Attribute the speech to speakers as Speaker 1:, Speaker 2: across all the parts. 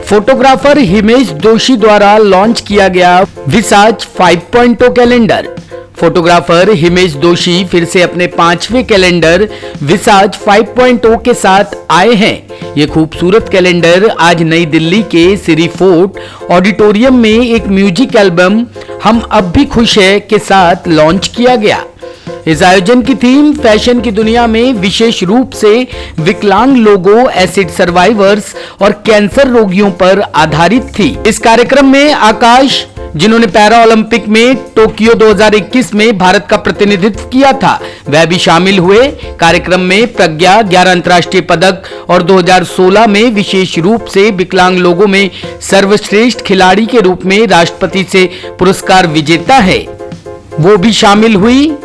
Speaker 1: Photographer Himesh दोशी द्वारा launch किया गया विसाज 5.0 कैलेंडर। फोटोग्राफर हिमेश दोशी फिर से अपने 5वें कैलेंडर विसाज 5.0 के साथ आए हैं। ये खूबसूरत कैलेंडर आज नई दिल्ली के सिरी फोर्ट ऑडिटोरियम में एक म्यूजिक एल्बम हम अब भी खुश है के साथ लॉन्च किया गया। इस आयोजन की थीम फैशन की दुनिया में विशेष रूप से विकलांग लोगों, एसिड सर्वाइवर्स और कैंसर रोगियों पर आधारित थी। इस कार्यक्रम में आकाश, जिन्होंने पैरा ओलंपिक में टोक्यो 2021 में भारत का प्रतिनिधित्व किया था, वह भी शामिल हुए। कार्यक्रम में प्रज्ञा 11 अंतर्राष्ट्रीय पदक और 2016 में विशेष रूप से विकलांग लोगों में सर्वश्रेष्ठ खिलाड़ी के रूप में राष्ट्रपति से पुरस्कार विजेता है, वो भी शामिल हुई।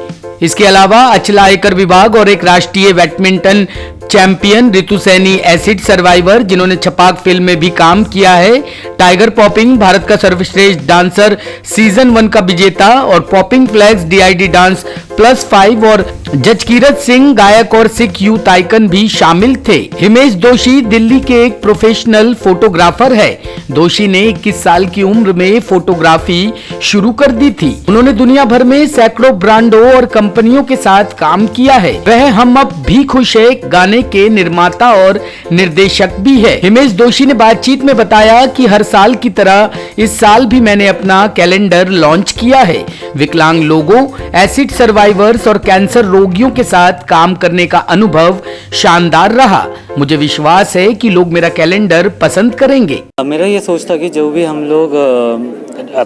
Speaker 1: इसके अलावा अचला आयकर विभाग और एक राष्ट्रीय badminton champion Ritu Saini, acid survivor जिन्होंने छपाक फिल्म में भी काम किया है, टाइगर पॉपिंग भारत का सर्वश्रेष्ठ डांसर सीजन 1 का विजेता और पॉपिंग फ्लैग्स DID डांस +5 और जजकीरत सिंह गायक और सिख यूथ आइकन भी शामिल थे। हिमेश दोशी दिल्ली के एक प्रोफेशनल फोटोग्राफर है। दोशी ने 21 साल की उम्र में फोटोग्राफी शुरू कर दी थी। उन्होंने दुनिया भर में सैकड़ों ब्रांडों और कंपनियों के साथ काम किया है। वह हम अब भी खुश है गाने के निर्माता और निर्देशक भी है। हिमेश दोशी ने बातचीत में बताया कि हर साल की तरह इस साल भी मैंने अपना कैलेंडर लॉन्च किया है। विकलांग लोगों, एसिड सर्वाइवर्स और कैंसर रोगियों के साथ काम करने का अनुभव शानदार रहा। मुझे विश्वास है कि लोग मेरा कैलेंडर पसंद करेंगे।
Speaker 2: मेरा ये सोच था कि जो भी हम लोग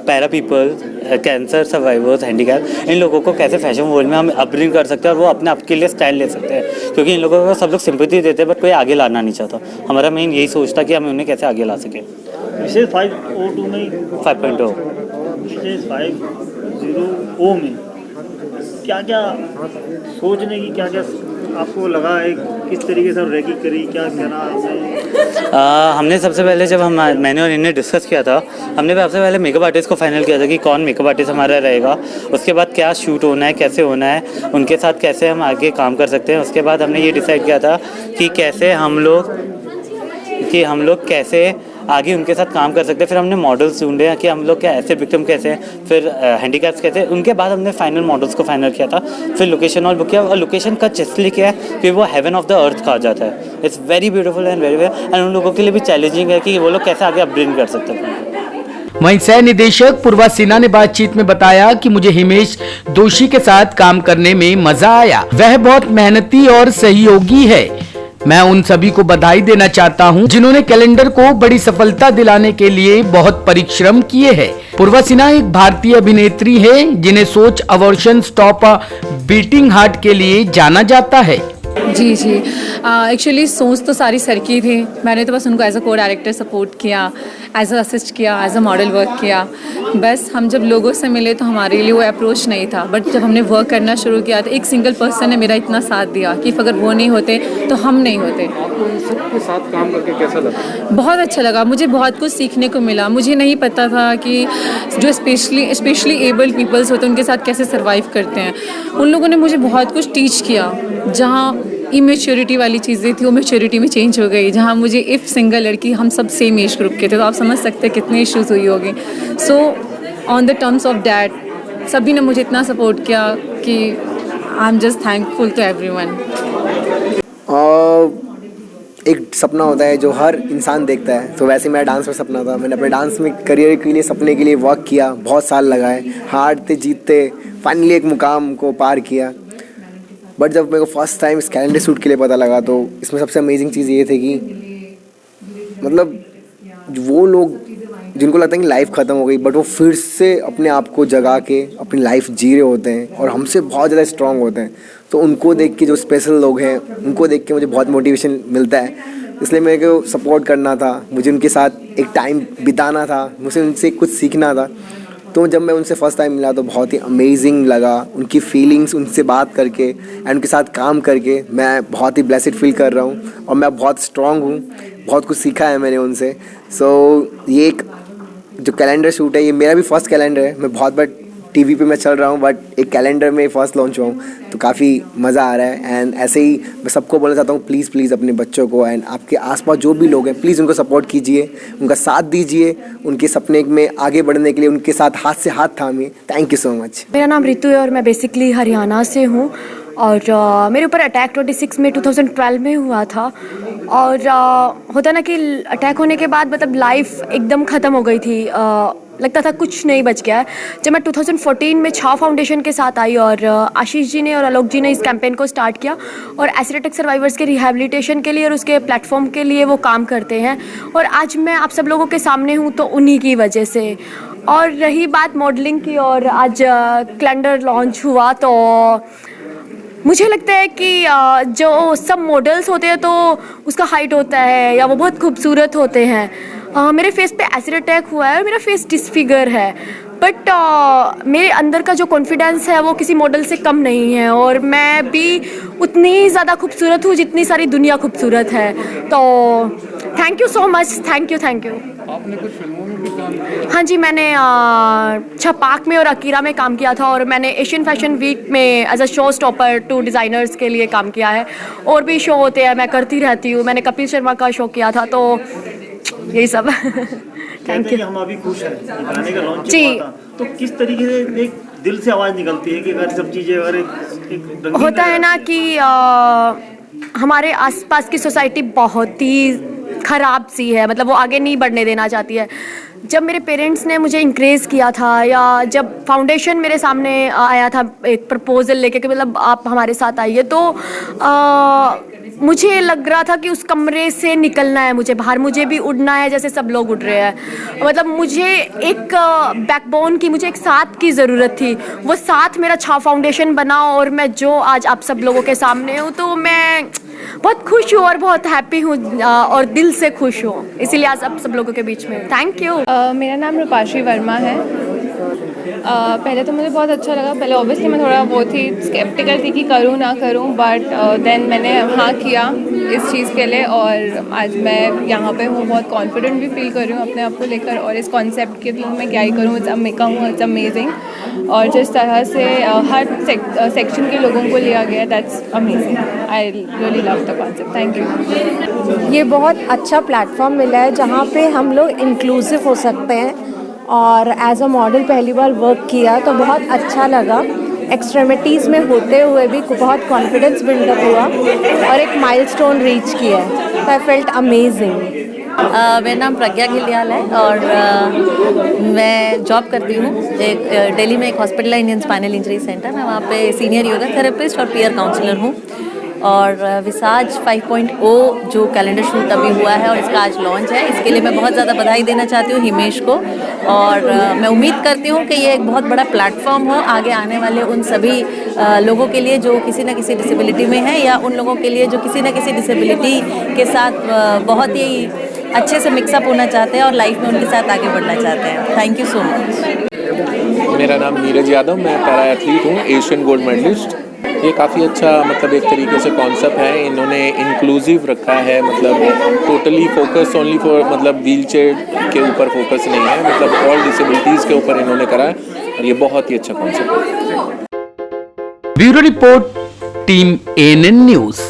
Speaker 2: para people, cancer survivors, handicap, इन लोगों को कैसे फैशन वर्ल्ड में हम अपब्रिंग कर सकते हैं और वो अपने आप के लिए स्टैंड ले सकते हैं, क्योंकि इन लोगों को सब लोग सिंपैथी देते हैं बट कोई आगे लाना नहीं चाहता। हमारा मेन यही सोच था कि हम उन्हें कैसे आगे ला सकें।
Speaker 3: विशेष 5.0 में
Speaker 2: 5.0
Speaker 3: विशेष 5.0 में क्या क्या सोचने की क्या आपको लगा है, किस तरीके से रैकी करी, क्या कहना आपने?
Speaker 2: हमने सबसे पहले जब मैंने और इन्हें डिस्कस किया था, हमने सबसे पहले मेकअप आर्टिस्ट को फाइनल किया था कि कौन मेकअप आर्टिस्ट हमारा रहेगा, उसके बाद क्या शूट होना है, कैसे होना है, उनके साथ कैसे हम आगे काम कर सकते हैं। उसके बाद हमने ये डिसाइड किया था कि कैसे हम लोग कैसे आगे उनके साथ काम कर सकते हैं। फिर हमने मॉडल्स ढूंढे हैं कि हम लोग क्या ऐसे विक्टिम कैसे हैं, फिर हैंडीकैप्स कैसे। उनके बाद हमने फाइनल मॉडल्स को फाइनल किया था, फिर लोकेशन और बुक किया। और लोकेशन का इसलिए किया है कि वो हेवन ऑफ द अर्थ कहा जाता है। It's very beautiful and very and उन लोगों के लिए भी चैलेंजिंग है कि वो लोग कैसे आगे अपग्रेड कर सकते हैं।
Speaker 1: वहीं सह निदेशक पूर्वा सिन्हा ने बातचीत में बताया कि मुझे हिमेश दोशी के साथ काम करने में मजा आया। वह बहुत मेहनती और सहयोगी है। मैं उन सभी को बधाई देना चाहता हूं जिन्होंने कैलेंडर को बड़ी सफलता दिलाने के लिए बहुत परिश्रम किए हैं। पूर्वा सिन्हा एक भारतीय अभिनेत्री है जिन्हें सोच अवर्शन स्टॉप अ बीटिंग हार्ट के लिए जाना जाता है।
Speaker 4: जी एक्चुअली सोच तो सारी सर की थी। मैंने तो बस उनको एज अ को डायरेक्टर सपोर्ट किया, एज अ असिस्ट किया, एज अ मॉडल वर्क किया। बस हम जब लोगों से मिले तो हमारे लिए वो अप्रोच नहीं था, बट जब हमने वर्क करना शुरू किया तो एक सिंगल पर्सन ने मेरा इतना साथ दिया कि अगर वो नहीं होते तो हम नहीं होते।
Speaker 5: आपको सबके साथ काम करके कैसा लगा?
Speaker 4: बहुत अच्छा लगा, मुझे बहुत कुछ सीखने को मिला। मुझे नहीं पता था कि जो स्पेशली एबल्ड पीपल्स होते हैं उनके साथ कैसे सर्वाइव करते हैं। उन लोगों ने मुझे बहुत कुछ टीच किया। जहाँ इमेच्योरिटी वाली चीज़ें थी वो मैच्योरिटी में चेंज हो गई। जहाँ मुझे इफ़ सिंगल लड़की, हम सब सेम एज ग्रुप के थे, तो आप समझ सकते हैं कितने इश्यूज़ हुई होगी। So on the terms of that सभी ने मुझे इतना सपोर्ट किया कि I am just thankful to everyone.
Speaker 6: एक सपना होता है जो हर इंसान देखता है, तो वैसे मेरा डांस में सपना था। मैंने अपने डांस में करियर के लिए, सपने के लिए वर्क किया, बहुत साल लगाए, हारते जीतते फाइनली एक मुकाम को पार किया। बट जब मेरे को फर्स्ट टाइम इस कैलेंडर शूट के लिए पता लगा तो इसमें सबसे अमेजिंग चीज़ ये थी कि मतलब वो लोग जिनको लगता है कि लाइफ ख़त्म हो गई, बट वो फिर से अपने आप को जगा के अपनी लाइफ जी रहे होते हैं और हमसे बहुत ज़्यादा स्ट्रांग होते हैं। तो उनको देख के, जो स्पेशल लोग हैं उनको देख के मुझे बहुत मोटिवेशन मिलता है। इसलिए मेरे को सपोर्ट करना था, मुझे उनके साथ एक टाइम बिताना था, मुझे उनसे कुछ सीखना था। तो जब मैं उनसे फर्स्ट टाइम मिला तो बहुत ही अमेजिंग लगा। उनकी फीलिंग्स, उनसे बात करके एंड उनके साथ काम करके मैं बहुत ही ब्लेसिड फील कर रहा हूँ और मैं बहुत स्ट्रांग हूँ। बहुत कुछ सीखा है मैंने उनसे। सो ये एक जो कैलेंडर शूट है, ये मेरा भी फर्स्ट कैलेंडर है। मैं बहुत बार टीवी पे मैं चल रहा हूँ, बट एक कैलेंडर में फर्स्ट लॉन्च हुआ हूँ, तो काफ़ी मज़ा आ रहा है। एंड ऐसे ही मैं सबको बोलना चाहता हूँ, प्लीज़ प्लीज़ अपने बच्चों को एंड आपके आसपास जो भी लोग हैं, प्लीज़ उनको सपोर्ट कीजिए, उनका साथ दीजिए, उनके सपने में आगे बढ़ने के लिए उनके साथ हाथ से हाथ थामिए। Thank you so much.
Speaker 7: मेरा नाम रितु है और मैं बेसिकली हरियाणा से हूँ और मेरे ऊपर अटैक 26 में 2012 में हुआ था। और होता ना कि अटैक होने के बाद मतलब लाइफ एकदम ख़त्म हो गई थी, लगता था कुछ नहीं बच गया है। जब मैं 2014 में छाव फाउंडेशन के साथ आई और आशीष जी ने और आलोक जी ने इस कैंपेन को स्टार्ट किया और एसिड अटैक सर्वाइवर्स के रिहैबिलिटेशन के लिए और उसके प्लेटफॉर्म के लिए वो काम करते हैं। और आज मैं आप सब लोगों के सामने हूँ तो उन्हीं की वजह से। और रही बात मॉडलिंग की, और आज कैलेंडर लॉन्च हुआ तो मुझे लगता है कि जो सब मॉडल्स होते हैं तो उसका हाइट होता है या वो बहुत खूबसूरत होते हैं। मेरे फेस पे एसिड अटैक हुआ है और मेरा फेस डिसफिगर है, बट मेरे अंदर का जो कॉन्फिडेंस है वो किसी मॉडल से कम नहीं है और मैं भी उतनी ही ज़्यादा खूबसूरत हूँ जितनी सारी दुनिया खूबसूरत है। तो thank you so much, thank you.
Speaker 5: आपने कुछ फिल्मों में भी काम किया?
Speaker 7: हाँ जी, मैंने छपाक में और अकीरा में काम किया था और मैंने एशियन फैशन वीक में as a show stopper 2 designers के लिए काम किया है। और भी शो होते हैं, मैं करती रहती हूँ। मैंने कपिल शर्मा का शो किया था, तो यही सब। Thank you.
Speaker 3: हम अभी खुश हैं, गाने का लॉन्च
Speaker 7: जी।
Speaker 3: हुआ था, तो किस तरीके से एक दिल से आवाज़ निकलती है कि अगर सब चीज़ें अगर एक रंगीन
Speaker 7: होता है ना कि हमारे आसपास की सोसाइटी बहुत ही ख़राब सी है, मतलब वो आगे नहीं बढ़ने देना चाहती है। जब मेरे पेरेंट्स ने मुझे इंक्रेज किया था या जब फाउंडेशन मेरे सामने आया था एक प्रपोजल लेके कि मतलब आप हमारे साथ आइए, तो मुझे लग रहा था कि उस कमरे से निकलना है मुझे बाहर, मुझे भी उड़ना है जैसे सब लोग उड़ रहे हैं। मतलब मुझे एक बैकबोन की, मुझे एक साथ की ज़रूरत थी। वो साथ मेरा छाव फाउंडेशन बना और मैं जो आज आप सब लोगों के सामने हूँ, तो मैं बहुत खुश हूँ और बहुत हैप्पी हूँ और दिल से खुश हूँ, इसीलिए आज आप सब लोगों के बीच में। Thank you.
Speaker 8: मेरा नाम रूपाशी वर्मा है। पहले तो मुझे बहुत अच्छा लगा। पहले ऑब्वियसली मैं थोड़ा वो थी, स्केप्टिकल थी कि करूँ ना करूँ, बट देन मैंने हाँ किया इस चीज़ के लिए और आज मैं यहाँ पे हूँ। बहुत कॉन्फिडेंट भी फील कर रही हूँ अपने आप को लेकर और इस कॉन्सेप्ट के लिए मैं क्या ही करूँ, इट्स अमेजिंग। और जिस तरह से हर सेक्शन के लोगों को लिया गया, that's amazing. I really love the concept. Thank you.
Speaker 9: ये बहुत अच्छा प्लेटफॉर्म मिला है जहाँ पे हम लोग इंक्लूसिव हो सकते हैं और एज अ मॉडल पहली बार वर्क किया तो बहुत अच्छा लगा। एक्सट्रीमिटीज़ में होते हुए भी बहुत कॉन्फिडेंस बिल्डअप हुआ और एक माइलस्टोन रीच किया, तो आई फेल्ट अमेजिंग।
Speaker 10: मेरा नाम प्रज्ञा गिलियाल है और मैं जॉब करती हूँ एक दिल्ली में एक हॉस्पिटल है, इंडियन स्पाइनल इंजरी सेंटर। मैं वहाँ पे सीनियर योगा थेरेपिस्ट और पीयर काउंसलर हूँ। और विसाज 5.0 जो कैलेंडर शूट अभी हुआ है और इसका आज लॉन्च है, इसके लिए मैं बहुत ज़्यादा बधाई देना चाहती हूँ हिमेश को। और मैं उम्मीद करती हूँ कि ये एक बहुत बड़ा प्लेटफॉर्म हो आगे आने वाले उन सभी लोगों के लिए जो किसी न किसी डिसेबिलिटी में हैं या उन लोगों के लिए जो किसी न किसी डिसेबिलिटी के साथ बहुत ही अच्छे से मिक्सअप होना चाहते हैं और लाइफ में उनके साथ आगे बढ़ना चाहते हैं। Thank you so much.
Speaker 5: मेरा नाम नीरज यादव, मैं पैरा एथलीट हूँ, एशियन गोल्ड मेडलिस्ट। ये काफ़ी अच्छा मतलब एक तरीके से कॉन्सेप्ट है, इन्होंने इंक्लूसिव रखा है, मतलब टोटली फोकस ओनली फॉर मतलब व्हील चेयर के ऊपर फोकस नहीं है, मतलब ऑल डिसेबिलिटीज़ के ऊपर इन्होंने करा है और ये बहुत ही अच्छा कॉन्सेप्ट है।
Speaker 1: Bureau report, team ANN news.